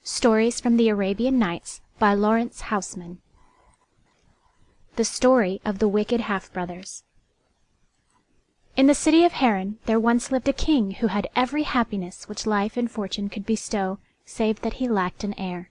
Stories from the Arabian Nights by Lawrence Houseman. The Story of the Wicked Half-Brothers. In the city of Harran there once lived a king who had every happiness which life and fortune could bestow, save that he lacked an heir.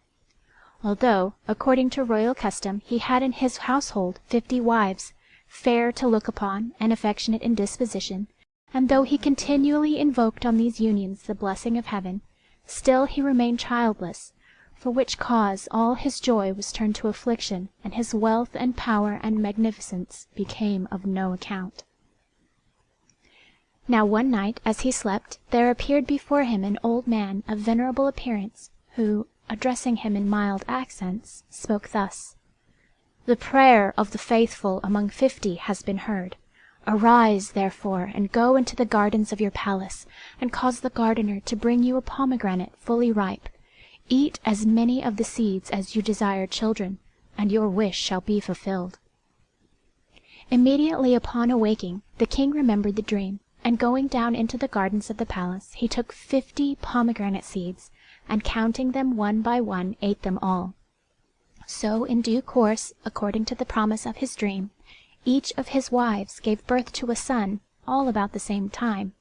Although, according to royal custom, he had in his household 50 wives, fair to look upon and affectionate in disposition, and though he continually invoked on these unions the blessing of heaven, still he remained childless, for which cause all his joy was turned to affliction, and his wealth and power and magnificence became of no account. Now one night, as he slept, there appeared before him an old man of venerable appearance, who, addressing him in mild accents, spoke thus: "The prayer of the faithful among 50 has been heard. Arise, therefore, and go into the gardens of your palace, and cause the gardener to bring you a pomegranate fully ripe. Eat as many of the seeds as you desire children, and your wish shall be fulfilled." Immediately upon awaking, the king remembered the dream, and going down into the gardens of the palace, he took 50 pomegranate seeds, and counting them one by one, ate them all. So in due course, according to the promise of his dream, each of his wives gave birth to a son, all about the same time.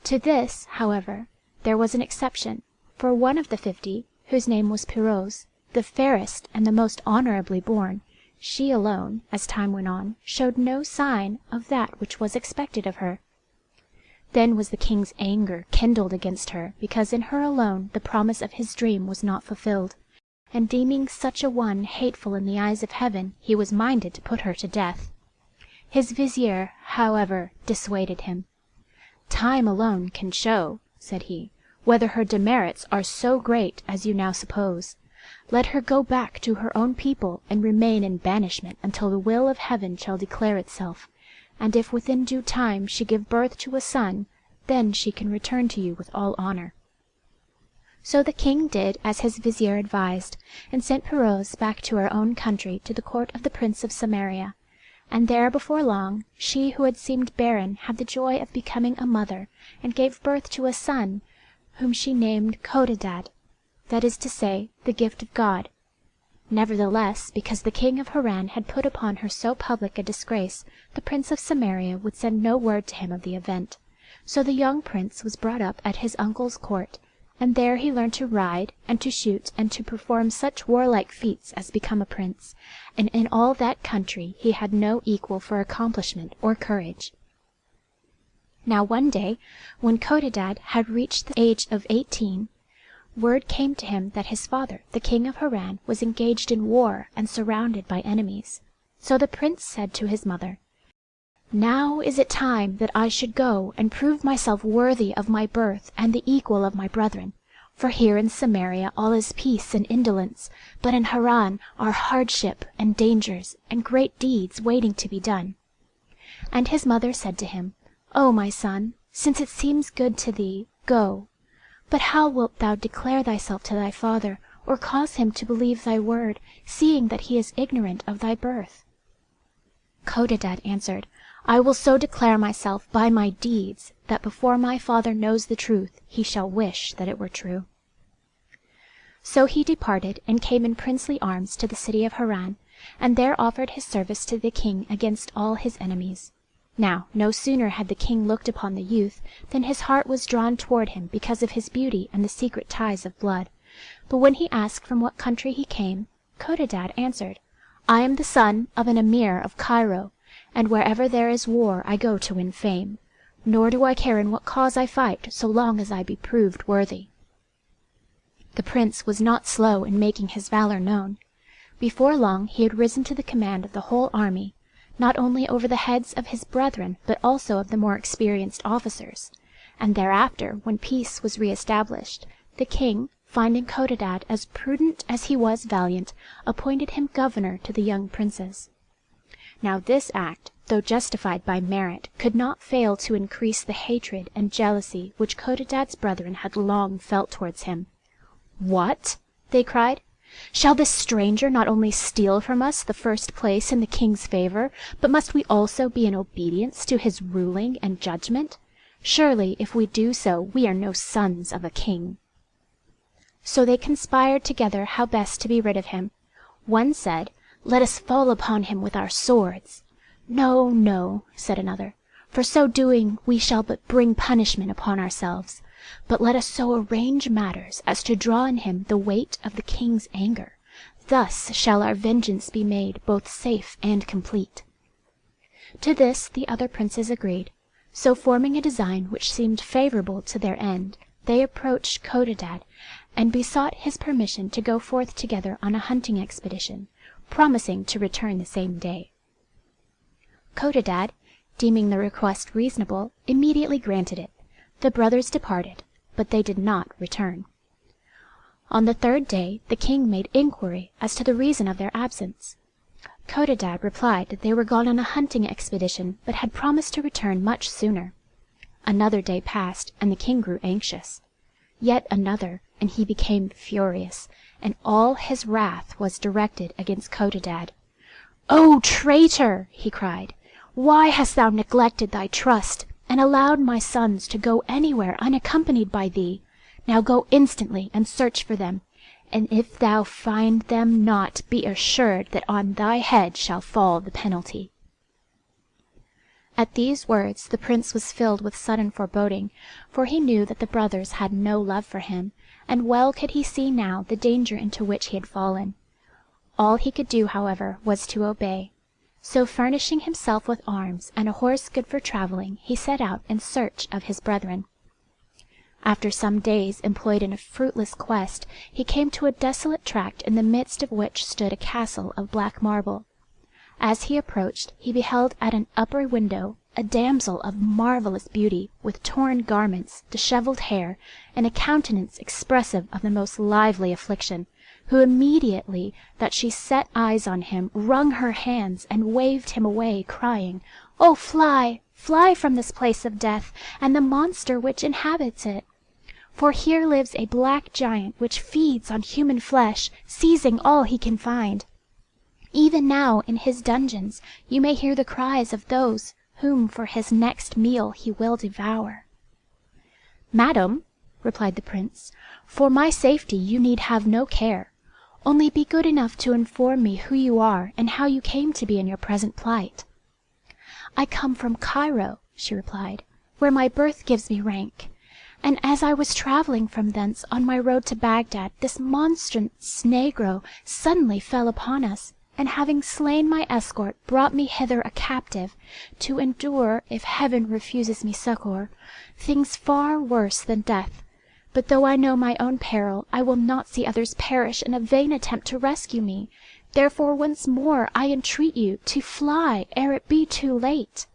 To this, however, there was an exception, for one of the 50, whose name was Perose, the fairest and the most honorably born, she alone, as time went on, showed no sign of that which was expected of her. Then was the king's anger kindled against her, because in her alone the promise of his dream was not fulfilled, and deeming such a one hateful in the eyes of heaven, he was minded to put her to death. His vizier, however, dissuaded him. "Time alone can show," said he, "whether her demerits are so great as you now suppose. Let her go back to her own people and remain in banishment until the will of heaven shall declare itself, and if within due time she give birth to a son, then she can return to you with all honor." So the king did as his vizier advised, and sent Perose back to her own country, to the court of the Prince of Samaria, and there before long she who had seemed barren had the joy of becoming a mother, and gave birth to a son, whom she named Codadad, that is to say, the gift of God. Nevertheless, because the king of Harran had put upon her so public a disgrace, the Prince of Samaria would send no word to him of the event. So the young prince was brought up at his uncle's court, and there he learned to ride, and to shoot, and to perform such warlike feats as become a prince, and in all that country he had no equal for accomplishment or courage. Now one day, when Codadad had reached the age of 18, word came to him that his father, the king of Harran, was engaged in war and surrounded by enemies. So the prince said to his mother, "Now is it time that I should go and prove myself worthy of my birth and the equal of my brethren. For here in Samaria all is peace and indolence, but in Harran are hardship and dangers, and great deeds waiting to be done." And his mother said to him, "O my son, since it seems good to thee, go. But how wilt thou declare thyself to thy father, or cause him to believe thy word, seeing that he is ignorant of thy birth?" Codadad answered, "I will so declare myself by my deeds, that before my father knows the truth, he shall wish that it were true." So he departed, and came in princely arms to the city of Harran, and there offered his service to the king against all his enemies. Now no sooner had the king looked upon the youth than his heart was drawn toward him because of his beauty and the secret ties of blood. But when he asked from what country he came, Codadad answered, "I am the son of an emir of Cairo, and wherever there is war I go to win fame. Nor do I care in what cause I fight, so long as I be proved worthy." The prince was not slow in making his valor known. Before long he had risen to the command of the whole army, not only over the heads of his brethren, but also of the more experienced officers. And thereafter, when peace was re-established, the king, finding Codadad as prudent as he was valiant, appointed him governor to the young princes. Now this act, though justified by merit, could not fail to increase the hatred and jealousy which Codadad's brethren had long felt towards him. "What!" they cried. "Shall this stranger not only steal from us the first place in the king's favor, but must we also be in obedience to his ruling and judgment? Surely, if we do so, we are no sons of a king." So they conspired together how best to be rid of him. One said, "Let us fall upon him with our swords." "No, no," said another, "for so doing we shall but bring punishment upon ourselves. But let us so arrange matters as to draw on him the weight of the king's anger. Thus shall our vengeance be made both safe and complete." To this the other princes agreed. So forming a design which seemed favourable to their end, they approached Codadad and besought his permission to go forth together on a hunting expedition, promising to return the same day. Codadad, deeming the request reasonable, immediately granted it. The brothers departed, but they did not return. On the third day the king made inquiry as to the reason of their absence. Codadad replied that they were gone on a hunting expedition, but had promised to return much sooner. Another day passed, and the king grew anxious. Yet another, and he became furious, and all his wrath was directed against Codadad. "O traitor!" he cried, "why hast thou neglected thy trust, and allowed my sons to go anywhere unaccompanied by thee? Now go instantly and search for them, and if thou find them not, be assured that on thy head shall fall the penalty." At these words the prince was filled with sudden foreboding, for he knew that the brothers had no love for him, and well could he see now the danger into which he had fallen. All he could do, however, was to obey. So furnishing himself with arms and a horse good for travelling, he set out in search of his brethren. After some days employed in a fruitless quest, he came to a desolate tract in the midst of which stood a castle of black marble. As he approached, he beheld at an upper window a damsel of marvellous beauty, with torn garments, dishevelled hair, and a countenance expressive of the most lively affliction, who immediately that she set eyes on him wrung her hands and waved him away, crying, "Oh, fly, fly from this place of death, and the monster which inhabits it! For here lives a black giant which feeds on human flesh, seizing all he can find. Even now in his dungeons you may hear the cries of those whom for his next meal he will devour." "Madam," replied the prince, "for my safety you need have no care. Only be good enough to inform me who you are, and how you came to be in your present plight." "I come from Cairo," she replied, "where my birth gives me rank. And as I was travelling from thence on my road to Bagdad, this monstrous negro suddenly fell upon us, and having slain my escort, brought me hither a captive, to endure, if heaven refuses me succour, things far worse than death. But though I know my own peril, I will not see others perish in a vain attempt to rescue me. Therefore once more I entreat you to fly ere it be too late."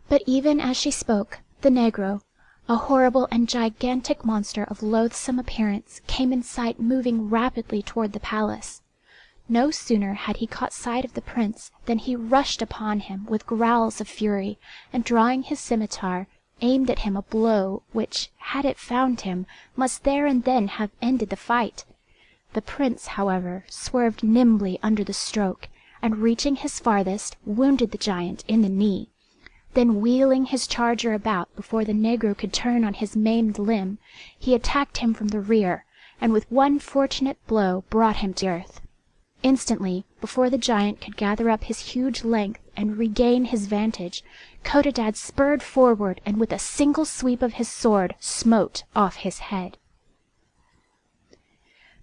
But even as she spoke, the negro, a horrible and gigantic monster of loathsome appearance, came in sight, moving rapidly toward the palace. No sooner had he caught sight of the prince than he rushed upon him with growls of fury, and drawing his scimitar, aimed at him a blow which, had it found him, must there and then have ended the fight. The prince, however, swerved nimbly under the stroke, and reaching his farthest, wounded the giant in the knee. Then wheeling his charger about before the negro could turn on his maimed limb, he attacked him from the rear, and with one fortunate blow brought him to earth. Instantly, before the giant could gather up his huge length and regain his vantage, Codadad spurred forward and with a single sweep of his sword smote off his head.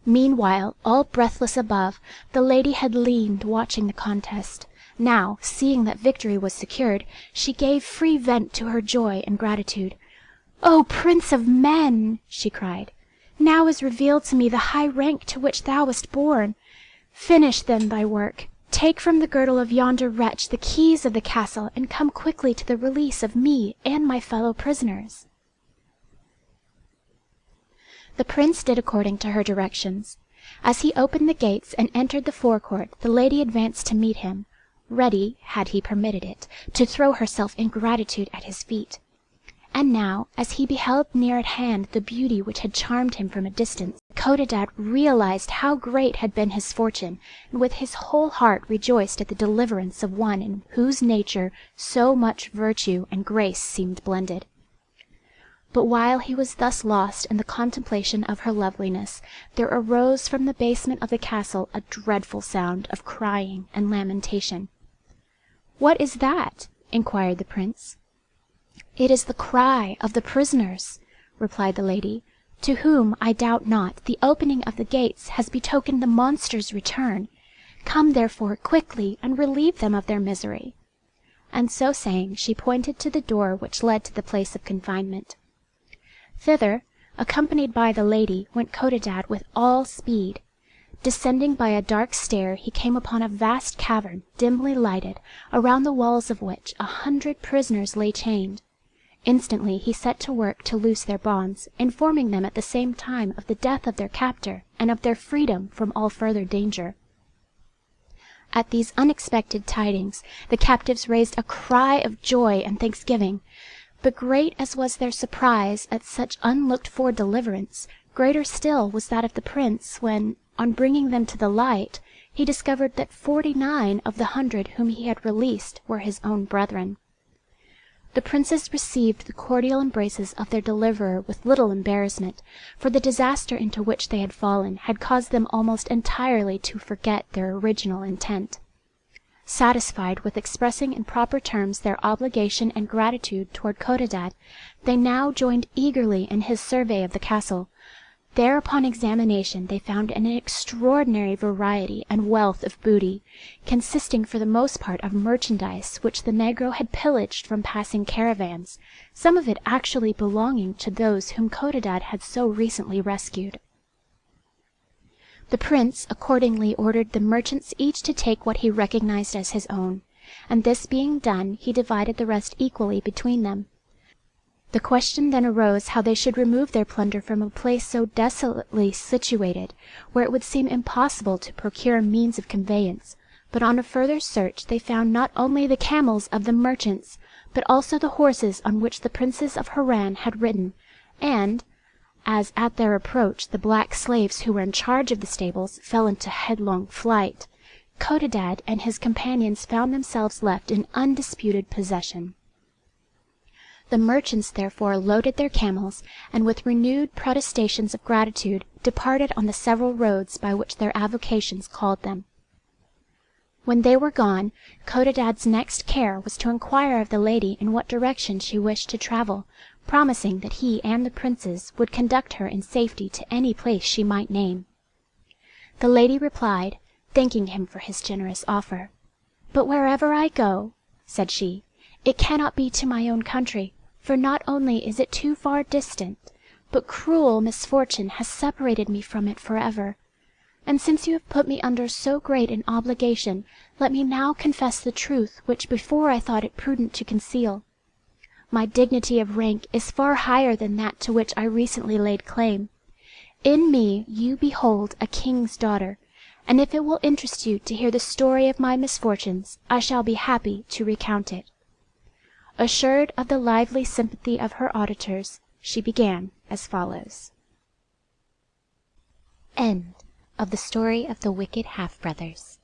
Meanwhile, all breathless above, the lady had leaned watching the contest. Now, seeing that victory was secured, she gave free vent to her joy and gratitude. "O Prince of Men!" she cried, "now is revealed to me the high rank to which thou wast born. Finish then thy work. Take from the girdle of yonder wretch the keys of the castle, and come quickly to the release of me and my fellow prisoners." The prince did according to her directions. As he opened the gates and entered the forecourt, the lady advanced to meet him, ready, had he permitted it, to throw herself in gratitude at his feet. And now, as he beheld near at hand the beauty which had charmed him from a distance, Codadad realized how great had been his fortune, and with his whole heart rejoiced at the deliverance of one in whose nature so much virtue and grace seemed blended. But while he was thus lost in the contemplation of her loveliness, there arose from the basement of the castle a dreadful sound of crying and lamentation. "What is that?" inquired the prince. "It is the cry of the prisoners," replied the lady, "to whom, I doubt not, the opening of the gates has betokened the monster's return. Come, therefore, quickly, and relieve them of their misery." And so saying, she pointed to the door which led to the place of confinement. Thither, accompanied by the lady, went Codadad with all speed. Descending by a dark stair, he came upon a vast cavern, dimly lighted, around the walls of which 100 prisoners lay chained. Instantly he set to work to loose their bonds, informing them at the same time of the death of their captor, and of their freedom from all further danger. At these unexpected tidings, the captives raised a cry of joy and thanksgiving. But great as was their surprise at such unlooked-for deliverance, greater still was that of the prince when, on bringing them to the light, he discovered that 49 of the 100 whom he had released were his own brethren. The princes received the cordial embraces of their deliverer with little embarrassment, for the disaster into which they had fallen had caused them almost entirely to forget their original intent. Satisfied with expressing in proper terms their obligation and gratitude toward Codadad, they now joined eagerly in his survey of the castle. There upon examination they found an extraordinary variety and wealth of booty, consisting for the most part of merchandise which the negro had pillaged from passing caravans, some of it actually belonging to those whom Codadad had so recently rescued. The prince accordingly ordered the merchants each to take what he recognized as his own, and this being done, he divided the rest equally between them. The question then arose how they should remove their plunder from a place so desolately situated, where it would seem impossible to procure means of conveyance, but on a further search they found not only the camels of the merchants, but also the horses on which the princes of Harran had ridden, and as at their approach the black slaves who were in charge of the stables fell into headlong flight, Codadad and his companions found themselves left in undisputed possession. The merchants therefore loaded their camels, and with renewed protestations of gratitude departed on the several roads by which their avocations called them. When they were gone, Codadad's next care was to inquire of the lady in what direction she wished to travel, promising that he and the princes would conduct her in safety to any place she might name. The lady replied, thanking him for his generous offer. "But wherever I go," said she, "it cannot be to my own country, for not only is it too far distant, but cruel misfortune has separated me from it forever. And since you have put me under so great an obligation, let me now confess the truth which before I thought it prudent to conceal. My dignity of rank is far higher than that to which I recently laid claim. In me you behold a king's daughter, and if it will interest you to hear the story of my misfortunes, I shall be happy to recount it." Assured of the lively sympathy of her auditors, she began as follows. End of the story of the Wicked Half-Brothers.